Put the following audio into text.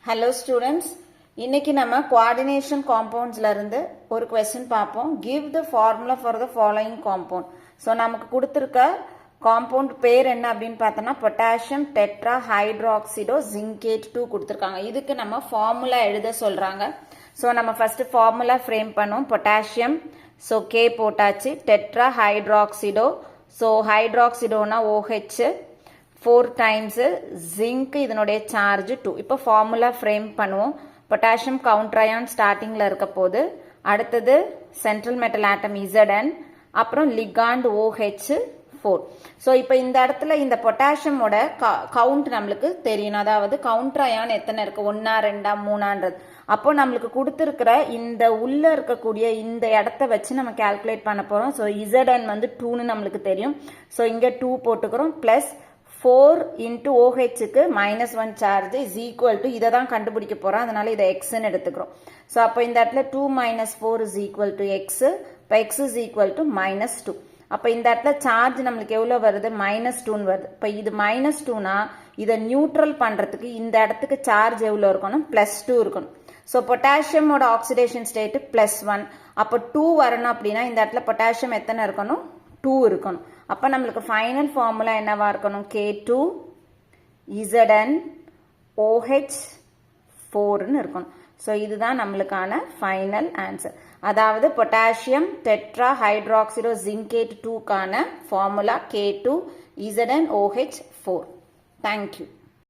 Hello students, இன்னைக்கு நம்ம coordination compoundsல இருந்து ஒரு question பார்ப்போம். Give the formula for the following compound. So நமக்கு கொடுத்திருக்க compound பேர் என்ன அப்படின்னு பார்த்தோம்னா potassium tetrahydroxido zincate 2 கொடுத்திருக்காங்க. இதுக்கு நம்ம formula எழுத சொல்றாங்க. So நம்ம first formula frame பண்ணுவோம். potassium, so K போட்டாச்சு, tetrahydroxido, so hydroxidoனா OH, 4 times zinc இதனுடைய charge 2. இப்போ formula frame பண்ணுவோம். potassium counter ion startingல இருக்க போது, அடுத்தது central metal atom Zn, அப்புறம் ligand OH 4. So இப்போ இந்த இடத்துல இந்த potassium ஓட count நம்மளுக்கு தெரியும். அதாவது counter ion எத்தனை இருக்கு, 1 2 3ன்றது. அப்போ நம்மளுக்கு கொடுத்திருக்கிற இந்த உள்ள இருக்கக்கூடிய இந்த இடத்தை வச்சு நம்ம calculate பண்ண போறோம். So Zn வந்து 2ன்னு நம்மளுக்கு தெரியும். So இங்க 2 போட்டுக்கிறோம் plus 4 into OHக்கு -1 charge is equal to இதை தான் கண்டுபிடிக்க போறோம். அதனால இதை xன்னு எடுத்துக்கிறோம். So அப்போ இந்த இடத்துல 2 minus 4 is equal to x. இப்போ x is equal to -2. அப்போ இந்த இடத்துல சார்ஜ் நம்மளுக்கு எவ்வளவு வருது, -2 வருது. இப்போ இது -2னா இதை நியூட்ரல் பண்றதுக்கு இந்த இடத்துக்கு சார்ஜ் எவ்வளவு இருக்கணும், +2 இருக்கணும். ஸோ பொட்டாசியமோட ஆக்சிடேஷன் ஸ்டேட் +1. அப்போ 2 வரணும் அப்படின்னா இந்த இடத்துல பொட்டாசியம் எத்தனை இருக்கணும், 2 இருக்கணும். அப்போ நம்மளுக்கு ஃபைனல் ஃபார்முலா என்னவா இருக்கணும், K2 Zn OH 4ன்னு இருக்கணும். ஸோ இதுதான் நம்மளுக்கான ஃபைனல் ஆன்சர். அதாவது பொட்டாசியம் டெட்ராஹைட்ராக்சிடோ ஜிங்கேட் 2க்கான formula K2 Zn OH 4. Thank you.